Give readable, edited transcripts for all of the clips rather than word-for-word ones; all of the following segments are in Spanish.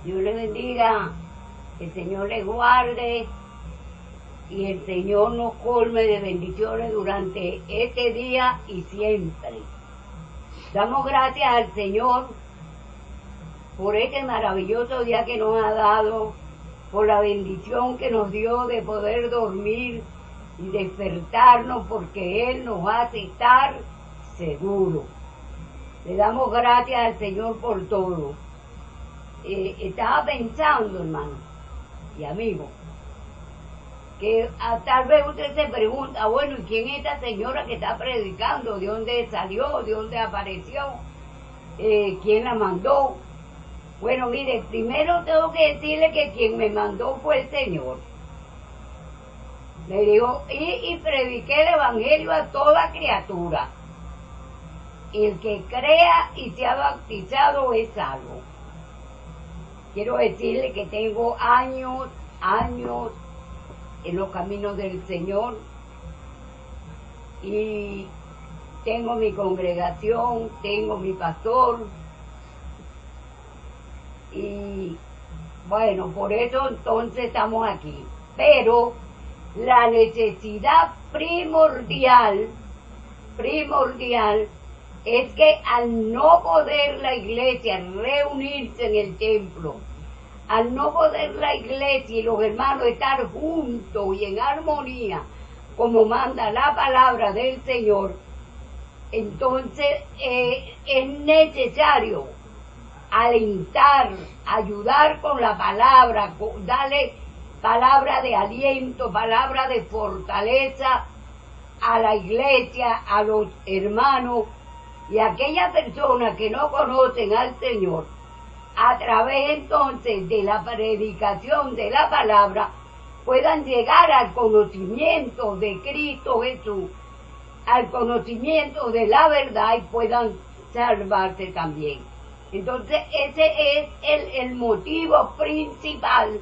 Dios le bendiga, el Señor le guarde y el Señor nos colme de bendiciones durante este día y siempre. Damos gracias al Señor por este maravilloso día que nos ha dado, por la bendición que nos dio de poder dormir y despertarnos, porque Él nos hace estar seguros. Le damos gracias al Señor por todo. Estaba pensando, hermano y amigo, que tal vez usted se pregunta, bueno, ¿y quién es esta señora que está predicando? ¿De dónde salió? ¿De dónde apareció? ¿Quién la mandó? Bueno, mire, primero tengo que decirle que quien me mandó fue el Señor. Me dijo, y prediqué el Evangelio a toda criatura. El que crea y se ha bautizado es salvo. Quiero decirle que tengo años en los caminos del Señor y tengo mi congregación, tengo mi pastor y bueno, por eso entonces estamos aquí. Pero la necesidad primordial es que al no poder la iglesia reunirse en el templo, al no poder la iglesia y los hermanos estar juntos y en armonía, como manda la palabra del Señor, entonces es necesario alentar, ayudar con la palabra, darle palabra de aliento, palabra de fortaleza a la iglesia, a los hermanos, y aquellas personas que no conocen al Señor, a través entonces de la predicación de la palabra, puedan llegar al conocimiento de Cristo Jesús, al conocimiento de la verdad y puedan salvarse también. Entonces ese es el motivo principal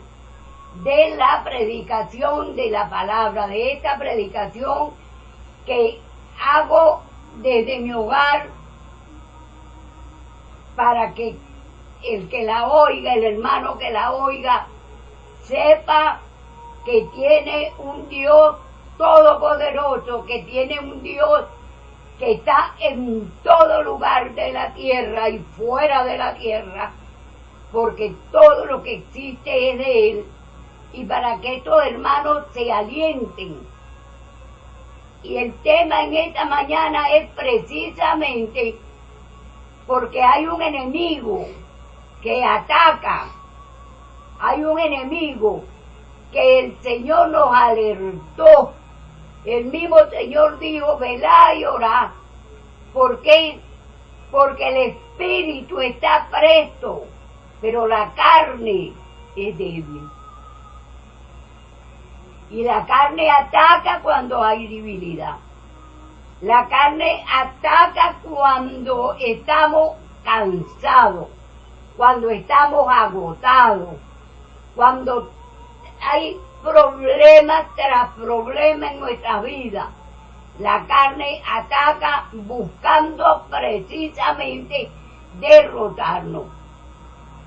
de la predicación de la palabra, de esta predicación que hago desde mi hogar, para que el que la oiga, el hermano que la oiga, sepa que tiene un Dios todopoderoso, que tiene un Dios que está en todo lugar de la tierra y fuera de la tierra, porque todo lo que existe es de Él, y para que estos hermanos se alienten. Y el tema en esta mañana es precisamente porque hay un enemigo que ataca, hay un enemigo que el Señor nos alertó. El mismo Señor dijo, velad y orad. ¿Por qué? Porque el espíritu está presto, pero la carne es débil. Y la carne ataca cuando hay debilidad. La carne ataca cuando estamos cansados, cuando estamos agotados, cuando hay problemas tras problemas en nuestra vida. La carne ataca buscando precisamente derrotarnos.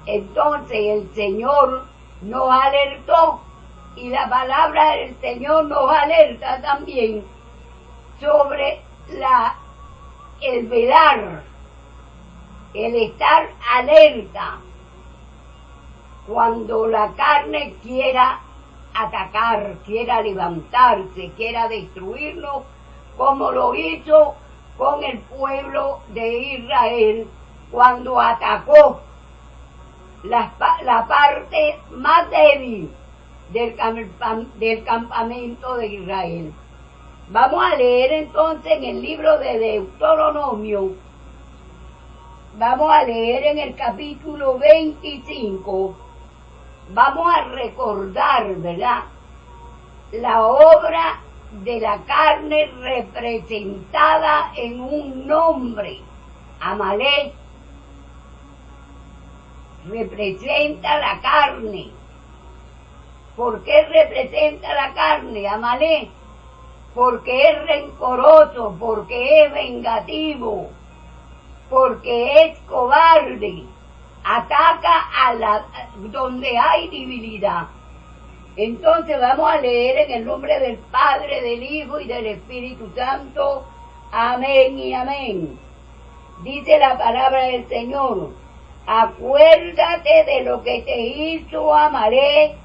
Entonces el Señor nos alertó, y la palabra del Señor nos alerta también sobre el velar, el estar alerta cuando la carne quiera atacar, quiera levantarse, quiera destruirnos, como lo hizo con el pueblo de Israel cuando atacó la parte más débil del campamento de Israel. Vamos a leer entonces en el libro de Deuteronomio, vamos a leer en el capítulo 25, vamos a recordar, ¿verdad?, la obra de la carne representada en un nombre, Amalek. Representa la carne. ¿Por qué representa la carne, Amalek? Porque es rencoroso, porque es vengativo, porque es cobarde, ataca donde hay debilidad. Entonces vamos a leer en el nombre del Padre, del Hijo y del Espíritu Santo. Amén y amén. Dice la palabra del Señor: acuérdate de lo que te hizo Amalek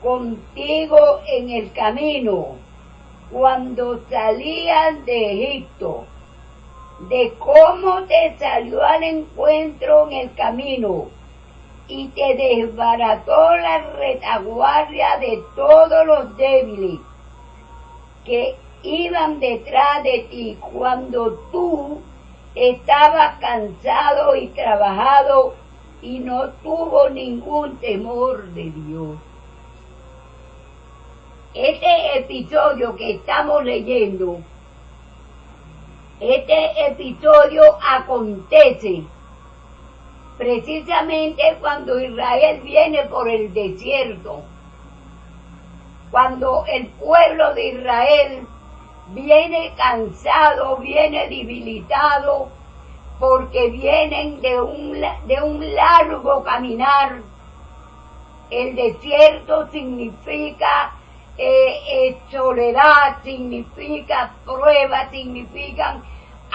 contigo en el camino, cuando salían de Egipto, de cómo te salió al encuentro en el camino y te desbarató la retaguardia de todos los débiles que iban detrás de ti cuando tú estabas cansado y trabajado y no tuvo ningún temor de Dios. Este episodio que estamos leyendo, este episodio acontece precisamente cuando Israel viene por el desierto, cuando el pueblo de Israel viene cansado, viene debilitado, porque vienen de un largo caminar. El desierto significa soledad, significa prueba, significan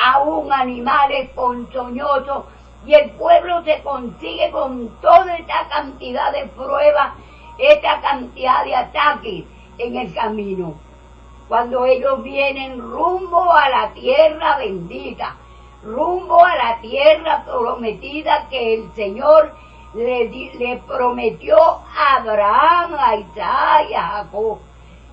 aún animales ponzoñosos, y el pueblo se consigue con toda esta cantidad de pruebas, esta cantidad de ataques en el camino. Cuando ellos vienen rumbo a la tierra bendita, rumbo a la tierra prometida que el Señor le prometió a Abraham, a Isaac y a Jacob.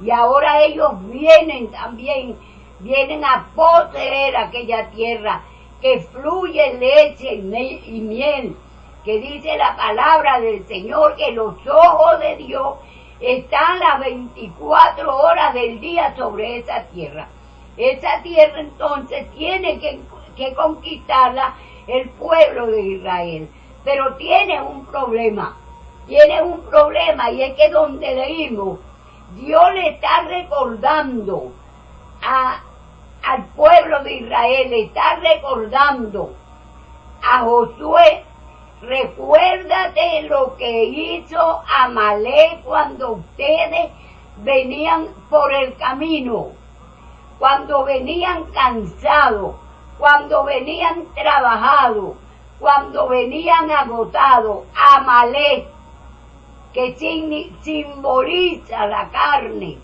Y ahora ellos vienen también, vienen a poseer aquella tierra que fluye leche y miel, que dice la palabra del Señor que los ojos de Dios están las 24 horas del día sobre esa tierra. Esa tierra entonces tiene que conquistarla el pueblo de Israel, pero tiene un problema, y es que donde leímos, Dios le está recordando al pueblo de Israel, le está recordando a Josué: recuérdate lo que hizo Amalek cuando ustedes venían por el camino, cuando venían cansados, cuando venían trabajados, cuando venían agotados. Amalek, que simboliza la carne,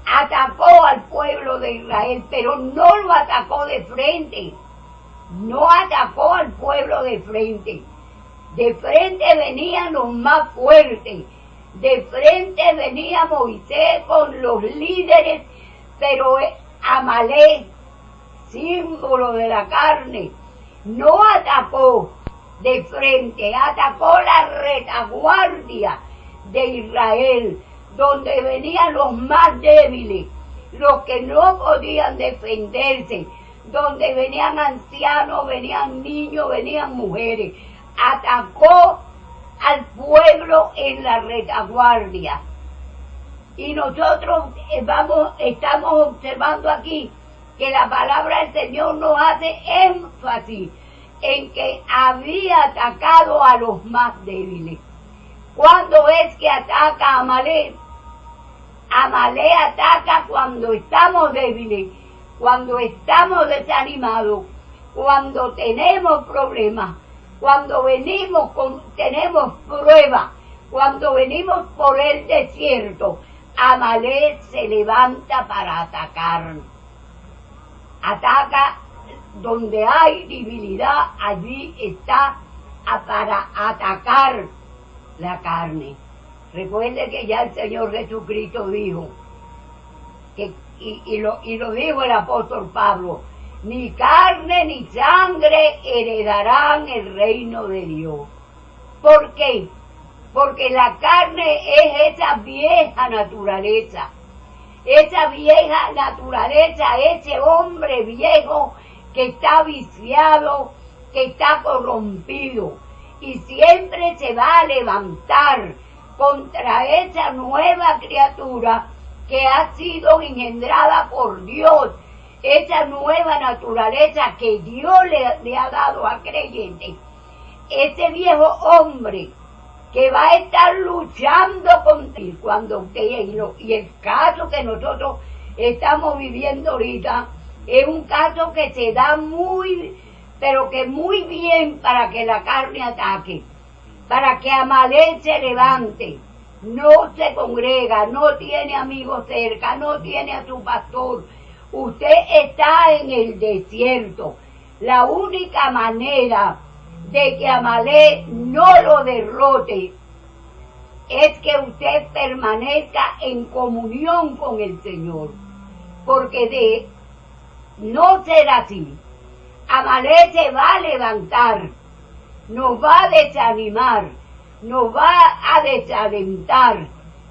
atacó al pueblo de Israel, pero no lo atacó de frente. No atacó al pueblo de frente. De frente venían los más fuertes. De frente venía Moisés con los líderes, pero Amalek, símbolo de la carne, no atacó de frente, atacó la retaguardia de Israel, donde venían los más débiles, los que no podían defenderse, donde venían ancianos, venían niños, venían mujeres. Atacó al pueblo en la retaguardia. Y nosotros estamos observando aquí que la palabra del Señor nos hace énfasis en que había atacado a los más débiles. ¿Cuándo es que ataca a Amalek? Amalek ataca cuando estamos débiles, cuando estamos desanimados, cuando tenemos problemas, cuando tenemos pruebas, cuando venimos por el desierto. Amalek se levanta para atacar. Ataca donde hay debilidad, allí está para atacar la carne. Recuerde que ya el Señor Jesucristo dijo, y lo dijo el apóstol Pablo: ni carne ni sangre heredarán el reino de Dios. ¿Por qué? Porque la carne es esa vieja naturaleza, ese hombre viejo que está viciado, que está corrompido, y siempre se va a levantar contra esa nueva criatura que ha sido engendrada por Dios, esa nueva naturaleza que Dios le ha dado al creyente. ese viejo hombre que va a estar luchando contigo cuando usted y el caso que nosotros estamos viviendo ahorita es un caso que se da pero que muy bien para que la carne ataque, para que Amalek se levante, no se congrega, no tiene amigos cerca, no tiene a su pastor. Usted está en el desierto. La única manera de que Amalek no lo derrote es que usted permanezca en comunión con el Señor, porque de no ser así, Amalek se va a levantar, nos va a desanimar, nos va a desalentar,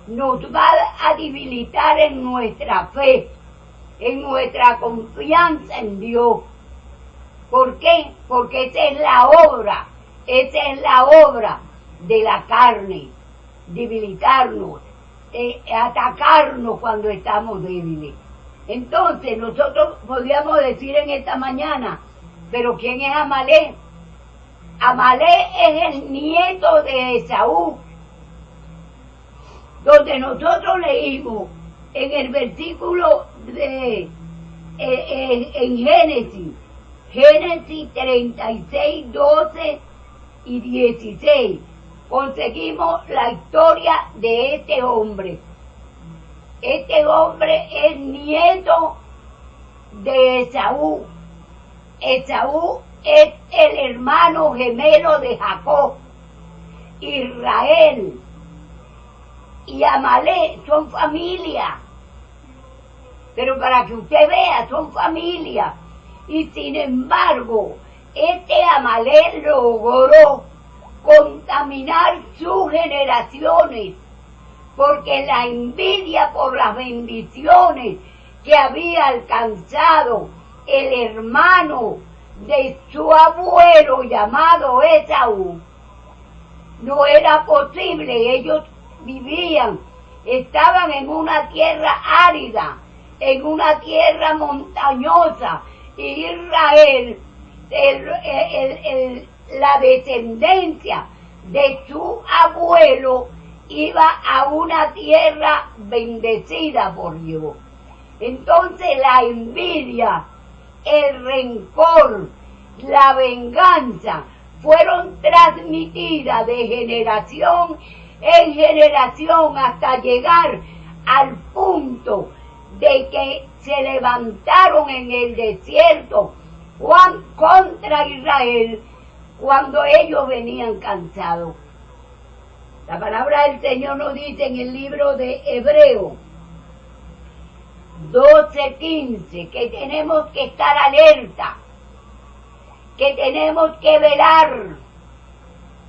nos va a debilitar en nuestra fe, en nuestra confianza en Dios. ¿Por qué? Porque esa es la obra de la carne, debilitarnos, atacarnos cuando estamos débiles. Entonces nosotros podríamos decir en esta mañana, pero ¿quién es Amalek? Amalek es el nieto de Esaú, donde nosotros leímos en el versículo en Génesis 36, 12 y 16, conseguimos la historia de este hombre. Este hombre es nieto de Esaú. Esaú es el hermano gemelo de Jacob. Israel y Amalek son familia. Pero para que usted vea, son familia. Y sin embargo, este Amalek logró contaminar sus generaciones, porque la envidia por las bendiciones que había alcanzado el hermano de su abuelo llamado Esaú, no era posible. Ellos estaban en una tierra árida, en una tierra montañosa, y Israel, la descendencia de su abuelo, iba a una tierra bendecida por Dios. Entonces la envidia, el rencor, la venganza fueron transmitidas de generación en generación hasta llegar al punto de que se levantaron en el desierto contra Israel cuando ellos venían cansados. La palabra del Señor nos dice en el libro de Hebreos 12:15 que tenemos que estar alerta, que tenemos que velar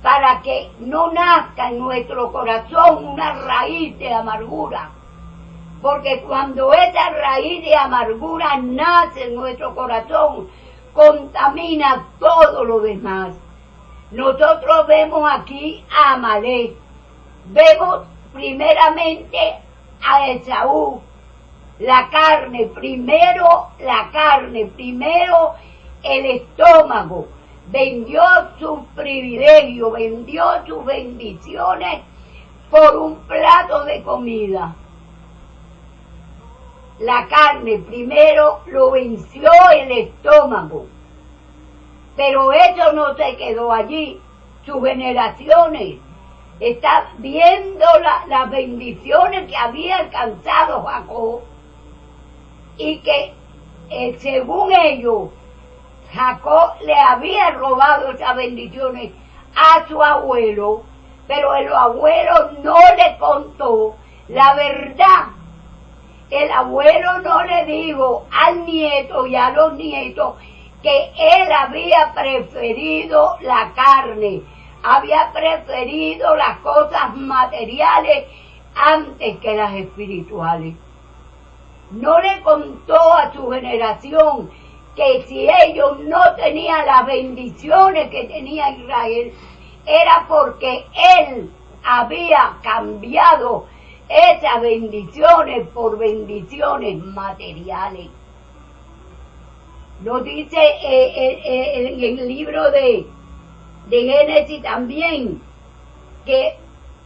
para que no nazca en nuestro corazón una raíz de amargura, porque cuando esa raíz de amargura nace en nuestro corazón, contamina todo lo demás. Nosotros vemos aquí a Amalek, vemos primeramente a Esaú, la carne, primero el estómago, vendió sus privilegios, vendió sus bendiciones por un plato de comida. La carne primero lo venció el estómago, pero eso no se quedó allí. Sus generaciones están viendo las bendiciones que había alcanzado Jacob, y que según ellos Jacob le había robado esas bendiciones a su abuelo, pero el abuelo no le contó la verdad. El abuelo no le dijo al nieto y a los nietos que él había preferido la carne, había preferido las cosas materiales antes que las espirituales. No le contó a su generación que si ellos no tenían las bendiciones que tenía Israel, era porque él había cambiado esas bendiciones por bendiciones materiales. Nos dice en el libro de de Génesis también, que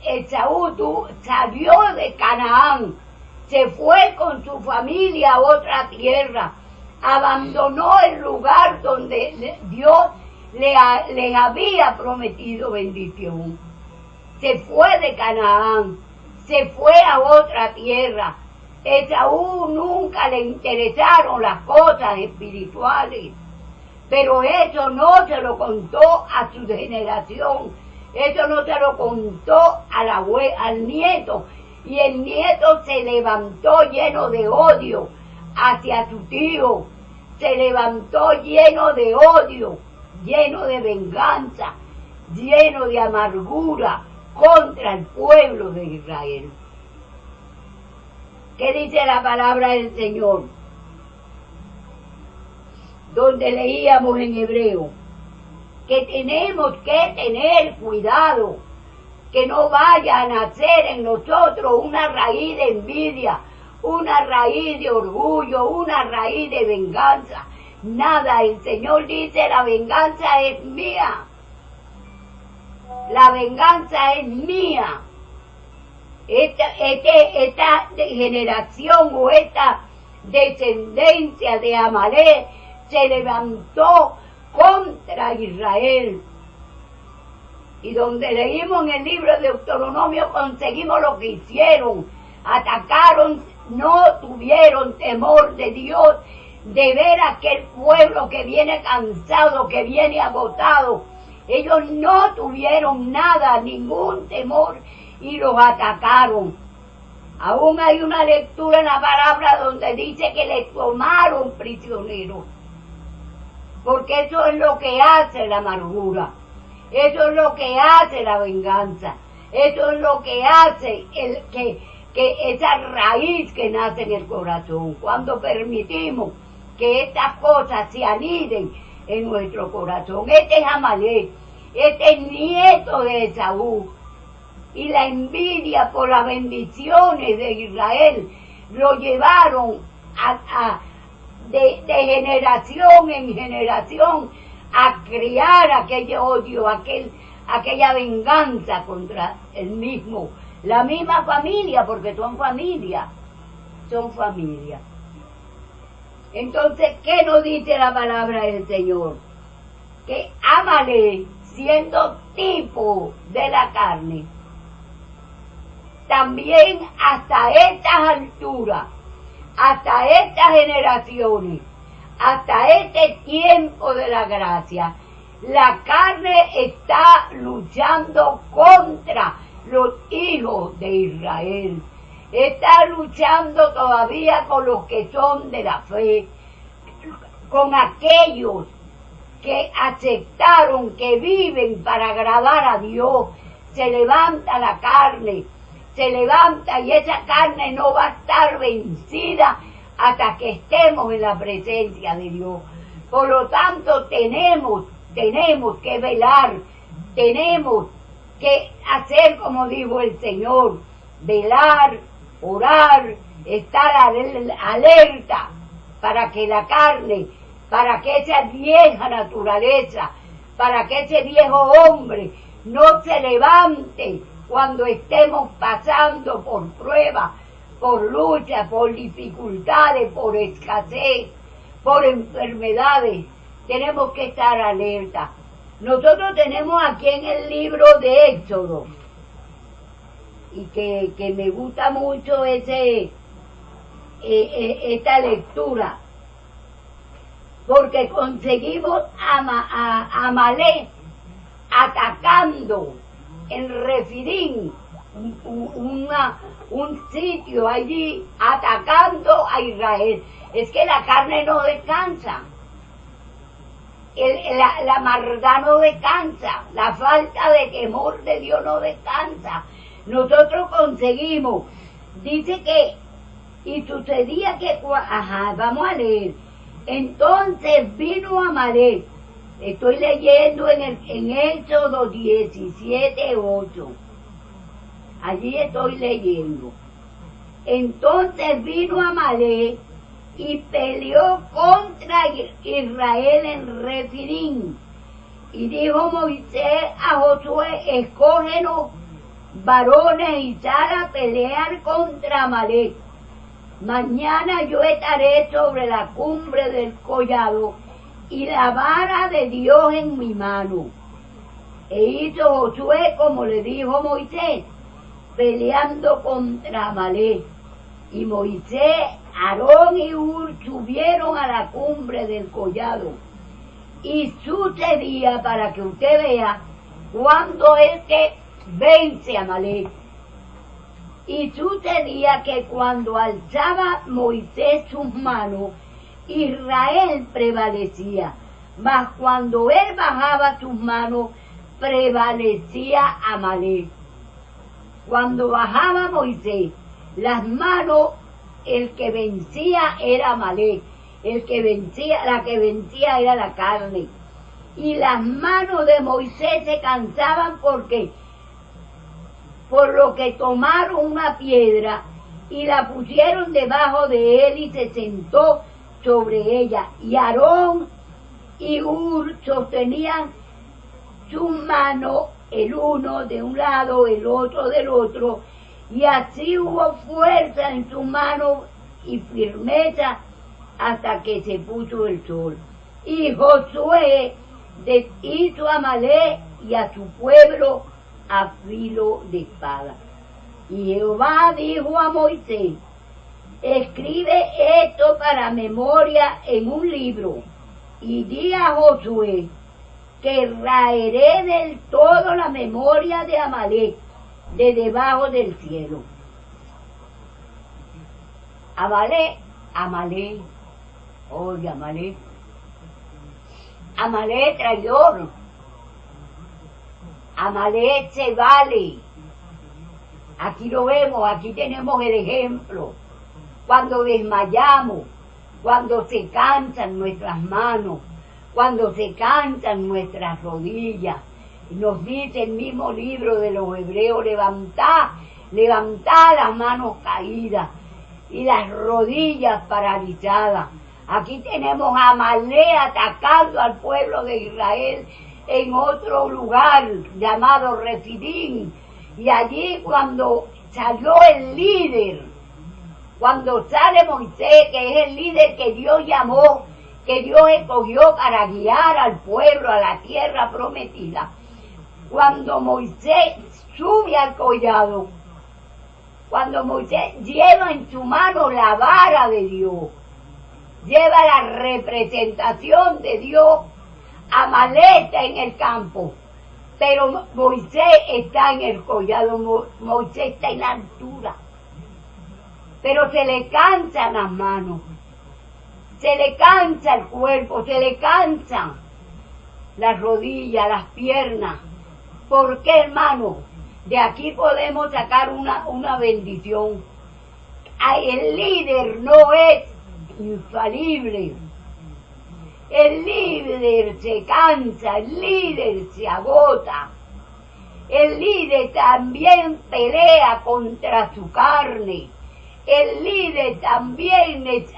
Esaú salió de Canaán, se fue con su familia a otra tierra, abandonó el lugar donde Dios le había prometido bendición. Se fue de Canaán, se fue a otra tierra. Esaú nunca le interesaron las cosas espirituales, pero eso no se lo contó a su generación, eso no se lo contó al nieto, y el nieto se levantó lleno de odio hacia su tío, se levantó lleno de odio, lleno de venganza, lleno de amargura contra el pueblo de Israel. ¿Qué dice la palabra del Señor? Donde leíamos en hebreo, que tenemos que tener cuidado, que no vaya a nacer en nosotros una raíz de envidia, una raíz de orgullo, una raíz de venganza. Nada, el Señor dice, la venganza es mía. La venganza es mía. Esta generación o esta descendencia de Amalek se levantó contra Israel. Y donde leímos en el libro de Deuteronomio conseguimos lo que hicieron. Atacaron, no tuvieron temor de Dios, de ver a aquel pueblo que viene cansado, que viene agotado. Ellos no tuvieron nada, ningún temor, y los atacaron. Aún hay una lectura en la palabra donde dice que les tomaron prisioneros. Porque eso es lo que hace la amargura. Eso es lo que hace la venganza. Eso es lo que hace que esa raíz que nace en el corazón. Cuando permitimos que estas cosas se aniden en nuestro corazón. Este es Amalek, este es nieto de Esaú. Y la envidia por las bendiciones de Israel lo llevaron de generación en generación a criar aquel odio, aquella venganza contra el mismo, la misma familia, porque son familia. Entonces, ¿qué nos dice la palabra del Señor? Que Amalek, siendo tipo de la carne, también hasta estas alturas, hasta estas generaciones, hasta este tiempo de la gracia, la carne está luchando contra los hijos de Israel. Está luchando todavía con los que son de la fe, con aquellos que aceptaron, que viven para agradar a Dios. Se levanta la carne, se levanta, y esa carne no va a estar vencida hasta que estemos en la presencia de Dios. Por lo tanto, tenemos que velar, tenemos que hacer como dijo el Señor, velar, orar, estar alerta para que la carne, para que esa vieja naturaleza, para que ese viejo hombre no se levante cuando estemos pasando por pruebas, por luchas, por dificultades, por escasez, por enfermedades. Tenemos que estar alerta. Nosotros tenemos aquí en el libro de Éxodo, y que me gusta mucho esta lectura, porque conseguimos a Amalek atacando en Refidim, un sitio allí, atacando a Israel. Es que la carne no descansa, la maldad no descansa, la falta de temor de Dios no descansa. Nosotros conseguimos, dice que, y sucedía que, vamos a leer, entonces vino Amalek, estoy leyendo en Éxodo 17:8, allí estoy leyendo, entonces vino Amalek y peleó contra Israel en Refidim, Y dijo Moisés a Josué, escógenos varones y sal a pelear contra Amalek. Mañana yo estaré sobre la cumbre del collado y la vara de Dios en mi mano. E hizo Josué como le dijo Moisés, peleando contra Amalek. Y Moisés, Aarón y Hur subieron a la cumbre del collado. Y sucedía, para que usted vea, cuando es que vence a Amalek. Y sucedía que cuando alzaba Moisés sus manos, Israel prevalecía. Mas cuando él bajaba sus manos, prevalecía Amalek. Cuando bajaba Moisés las manos, el que vencía era Amalek. La que vencía era la carne. Y las manos de Moisés se cansaban por lo que tomaron una piedra y la pusieron debajo de él y se sentó sobre ella. Y Aarón y Hur sostenían sus manos, el uno de un lado, el otro del otro, y así hubo fuerza en sus manos y firmeza hasta que se puso el sol. Y Josué hizo a Amalek y a su pueblo a filo de espada. Y Jehová dijo a Moisés, escribe esto para memoria en un libro, y di a Josué que raeré del todo la memoria de Amalek de debajo del cielo. Amalek, oye, Amalek traidor, Amalek se vale. Aquí lo vemos, aquí tenemos el ejemplo. Cuando desmayamos, cuando se cansan nuestras manos, cuando se cansan nuestras rodillas, nos dice el mismo libro de los Hebreos, levantá las manos caídas y las rodillas paralizadas. Aquí tenemos a Amalek atacando al pueblo de Israel en otro lugar llamado Refidim. Y allí cuando salió el líder, cuando sale Moisés, que es el líder que Dios llamó, que Dios escogió para guiar al pueblo a la tierra prometida, cuando Moisés sube al collado, cuando Moisés lleva en su mano la vara de Dios, lleva la representación de Dios, Amalek está en el campo, pero Moisés está en el collado, Moisés está en la altura, pero se le cansan las manos, se le cansa el cuerpo, se le cansan las rodillas, las piernas. ¿Por qué, hermano? De aquí podemos sacar una bendición. El líder no es infalible. El líder se cansa, el líder se agota. El líder también pelea contra su carne. El líder también es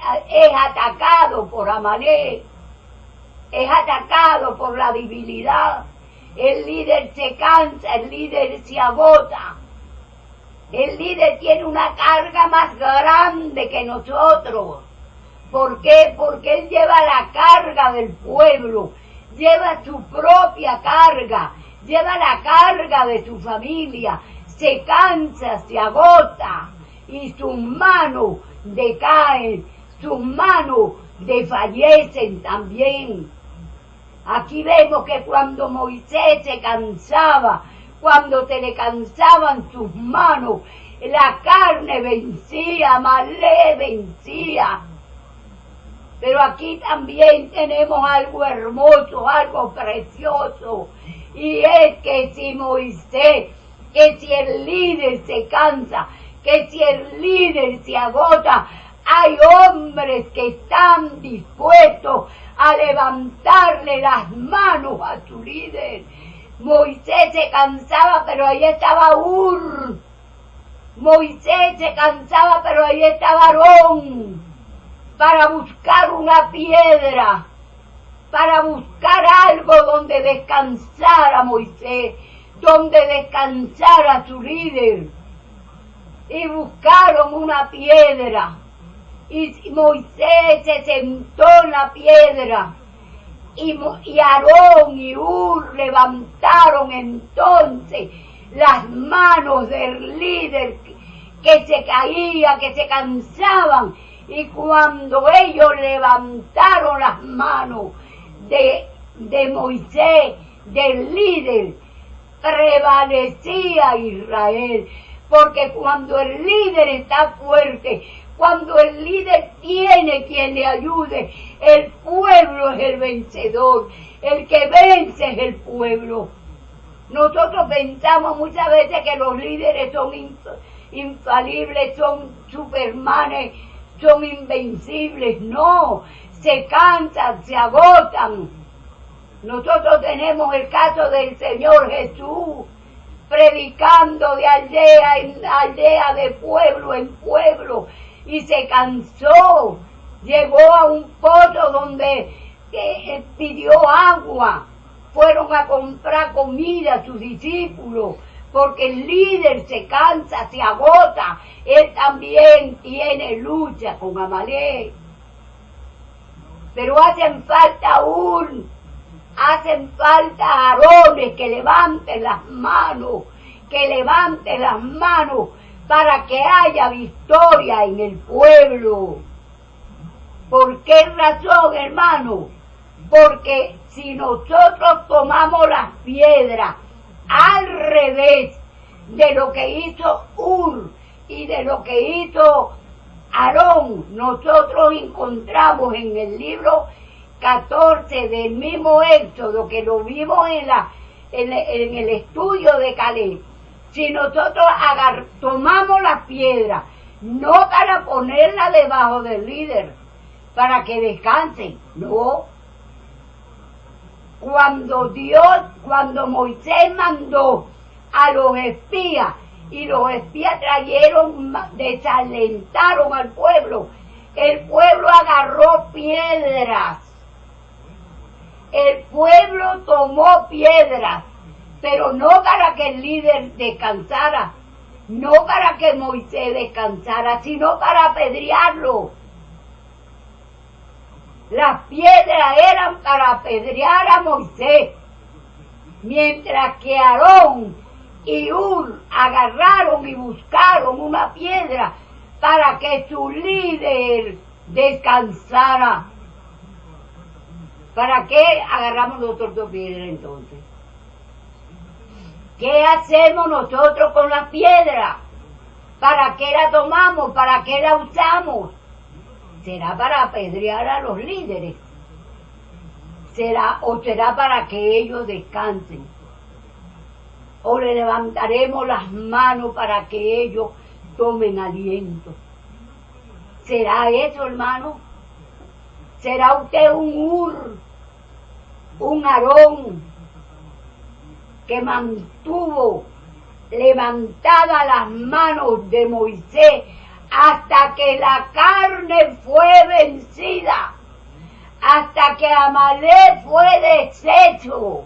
atacado por Amalek. Es atacado por la debilidad. El líder se cansa, el líder se agota. El líder tiene una carga más grande que nosotros. ¿Por qué? Porque él lleva la carga del pueblo, lleva su propia carga, lleva la carga de su familia, se cansa, se agota y sus manos decaen, sus manos desfallecen también. Aquí vemos que cuando Moisés se cansaba, cuando se le cansaban sus manos, la carne vencía, Amalek vencía. Pero aquí también tenemos algo hermoso, algo precioso, y es que si Moisés, que si el líder se cansa, que si el líder se agota, hay hombres que están dispuestos a levantarle las manos a su líder. Moisés se cansaba, pero ahí estaba Hur. Moisés se cansaba, pero ahí estaba Aarón, para buscar una piedra, para buscar algo donde descansara Moisés, donde descansara su líder. Y buscaron una piedra. Y Moisés se sentó en la piedra. Y Aarón y Hur levantaron entonces las manos del líder que se caía, que se cansaban. Y cuando ellos levantaron las manos de Moisés, del líder, prevalecía Israel. Porque cuando el líder está fuerte, cuando el líder tiene quien le ayude, el pueblo es el vencedor. El que vence es el pueblo. Nosotros pensamos muchas veces que los líderes son infalibles, son supermanes, son invencibles. No, se cansan, se agotan. Nosotros tenemos el caso del Señor Jesús, predicando de aldea en aldea, de pueblo en pueblo, y se cansó. Llegó a un pozo donde pidió agua. Fueron a comprar comida a sus discípulos, porque el líder se cansa, se agota. Él también tiene lucha con Amalek. Pero hacen falta Aarones que levanten las manos, para que haya victoria en el pueblo. ¿Por qué razón, hermano? Porque si nosotros tomamos las piedras al revés de lo que hizo Hur y de lo que hizo Aarón, nosotros encontramos en el libro 14 del mismo Éxodo, que lo vimos en el estudio de Caleb. Si nosotros tomamos las piedras, no para ponerla debajo del líder, para que descansen, no. Cuando Moisés mandó a los espías, y los espías desalentaron al pueblo, el pueblo agarró piedras. El pueblo tomó piedras, pero no para que el líder descansara, no para que Moisés descansara, sino para apedrearlo. Las piedras eran para apedrear a Moisés, mientras que Aarón y Hur agarraron y buscaron una piedra para que su líder descansara. ¿Para qué agarramos nosotros dos piedras entonces? ¿Qué hacemos nosotros con las piedras? ¿Para qué la tomamos? ¿Para qué la usamos? ¿Será para apedrear a los líderes? ¿Será para que ellos descansen? ¿O le levantaremos las manos para que ellos tomen aliento? ¿Será eso, hermano? ¿Será usted un Hur, un Aarón, que mantuvo levantadas las manos de Moisés hasta que la carne fue vencida, hasta que Amalek fue deshecho?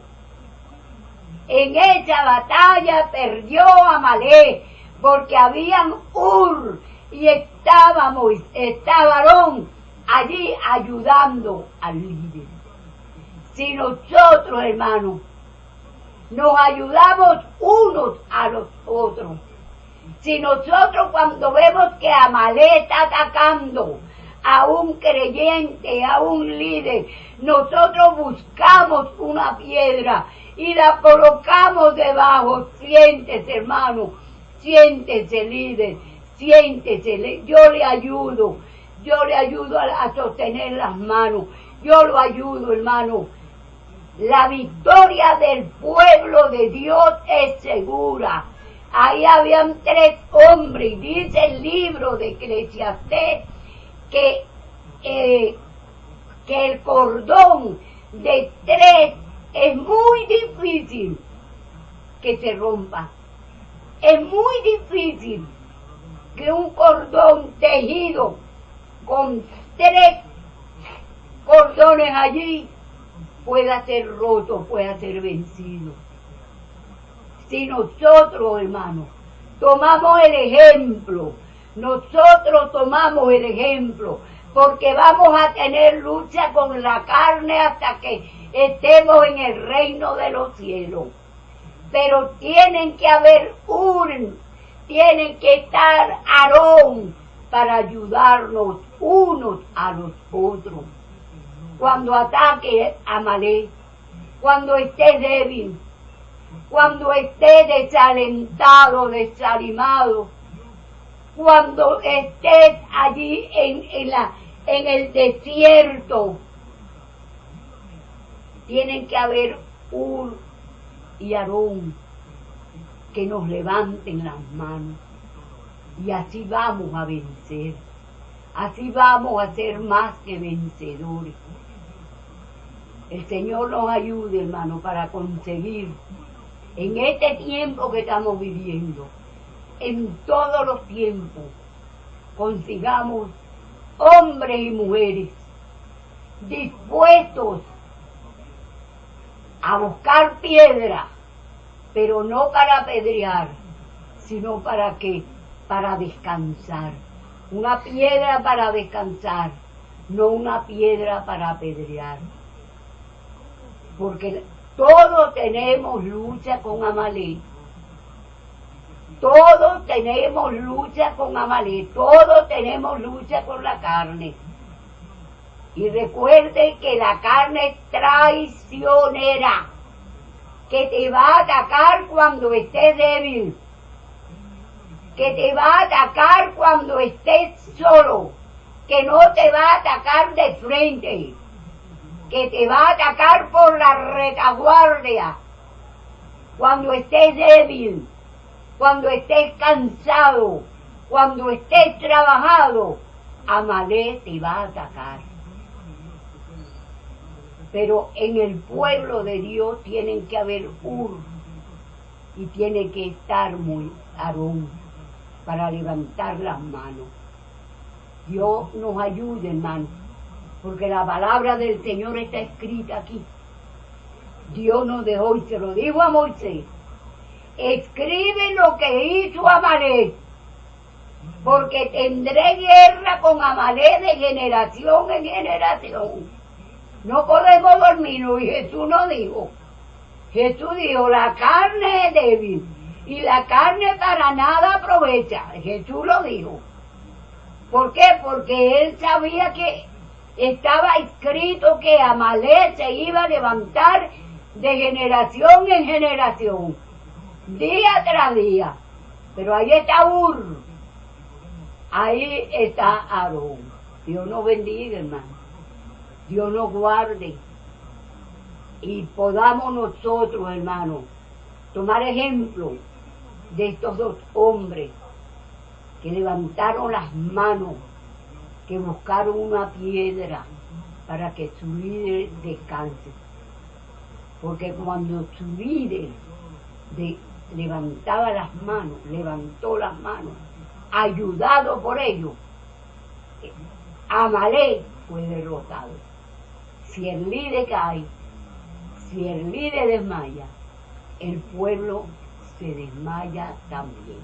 En esa batalla perdió Amalek, porque habían Hur y estaba Aarón allí ayudando al líder. Si nosotros, hermanos, nos ayudamos unos a los otros, si nosotros cuando vemos que Amalek está atacando a un creyente, a un líder, nosotros buscamos una piedra y la colocamos debajo. Siéntese, hermano, siéntese, líder, siéntese, yo le ayudo a sostener las manos, yo lo ayudo, hermano. La victoria del pueblo de Dios es segura. Ahí habían 3 hombres, dice el libro de Eclesiastés, que el cordón de 3 es muy difícil que se rompa. Es muy difícil que un cordón tejido con 3 cordones allí pueda ser roto, pueda ser vencido. Si nosotros, hermanos, tomamos el ejemplo, nosotros tomamos el ejemplo, porque vamos a tener lucha con la carne hasta que estemos en el reino de los cielos. Pero tienen que haber tienen que estar Aarón para ayudarnos unos a los otros. Cuando ataque Amalek, cuando esté débil, cuando esté desalentado, desanimado, cuando estés allí en el desierto, tienen que haber y Aarón que nos levanten las manos, y así vamos a vencer, así vamos a ser más que vencedores. El Señor nos ayude, hermano, para conseguir en este tiempo que estamos viviendo, en todos los tiempos, consigamos hombres y mujeres dispuestos a buscar piedra, pero no para apedrear, sino para descansar. Una piedra para descansar, no una piedra para apedrear. Porque todos tenemos lucha con Amalek. Todos tenemos lucha con Amalek, todos tenemos lucha con la carne. Y recuerde que la carne es traicionera, que te va a atacar cuando estés débil, que te va a atacar cuando estés solo, que no te va a atacar de frente, que te va a atacar por la retaguardia, cuando estés débil, cuando estés cansado, cuando estés trabajado, Amalek te va a atacar. Pero en el pueblo de Dios tienen que haber y tiene que estar muy Aarón para levantar las manos. Dios nos ayude, hermano, porque la palabra del Señor está escrita aquí. Dios nos dejó y se lo dijo a Moisés: escribe lo que hizo Amalek, porque tendré guerra con Amalek de generación en generación. No podemos dormirnos, y Jesús no dijo. Jesús dijo: la carne es débil y la carne para nada aprovecha. Jesús lo dijo. ¿Por qué? Porque él sabía que estaba escrito que Amalek se iba a levantar de generación en generación, día tras día. Pero ahí está ahí está Aarón. Dios nos bendiga, hermano. Dios nos guarde y podamos nosotros, hermanos, tomar ejemplo de estos dos hombres que levantaron las manos, que buscaron una piedra para que su líder descanse. Porque cuando su líder levantó las manos, ayudado por ellos, Amalek fue derrotado. Si el líder cae, si el líder desmaya, el pueblo se desmaya también.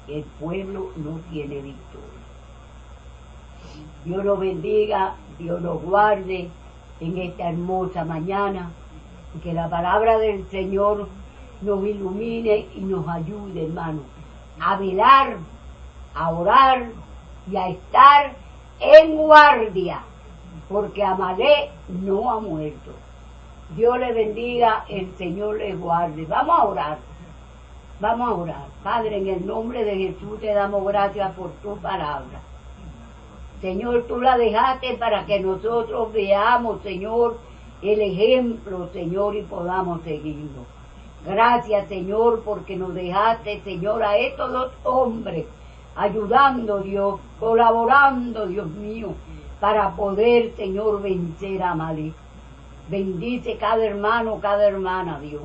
El pueblo no tiene victoria. Dios los bendiga, Dios los guarde en esta hermosa mañana, y que la palabra del Señor nos ilumine y nos ayude, hermano, a velar, a orar y a estar en guardia, porque Amalek no ha muerto. Dios le bendiga, el Señor le guarde. Vamos a orar. Vamos a orar. Padre, en el nombre de Jesús te damos gracias por tu palabra. Señor, tú la dejaste para que nosotros veamos, Señor, el ejemplo, Señor, y podamos seguirlo. Gracias, Señor, porque nos dejaste, Señor, a estos dos hombres, ayudando, Dios, colaborando, Dios mío, para poder, Señor, vencer a Amalek. Bendice cada hermano, cada hermana, Dios.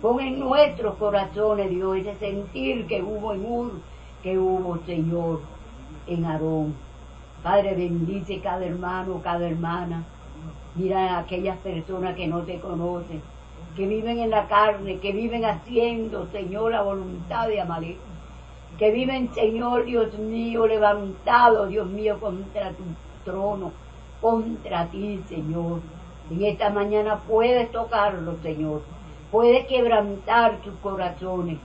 Pon en nuestros corazones, Dios, ese sentir que hubo en que hubo, Señor, en Aarón. Padre, bendice cada hermano, cada hermana. Mira a aquellas personas que no te conocen, que viven en la carne, que viven haciendo, Señor, la voluntad de Amalek. Que viven, Señor, Dios mío, levantado, Dios mío, contra tu trono, contra ti, Señor. En esta mañana puedes tocarlo, Señor. Puedes quebrantar sus corazones,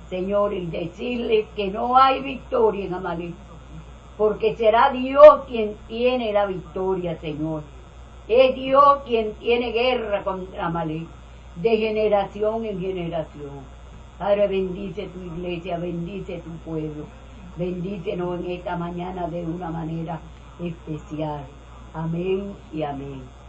Señor, y decirles que no hay victoria en Amalek, porque será Dios quien tiene la victoria, Señor. Es Dios quien tiene guerra contra Amalek, de generación en generación. Padre, bendice tu iglesia, bendice tu pueblo, bendícenos en esta mañana de una manera especial. Amén y amén.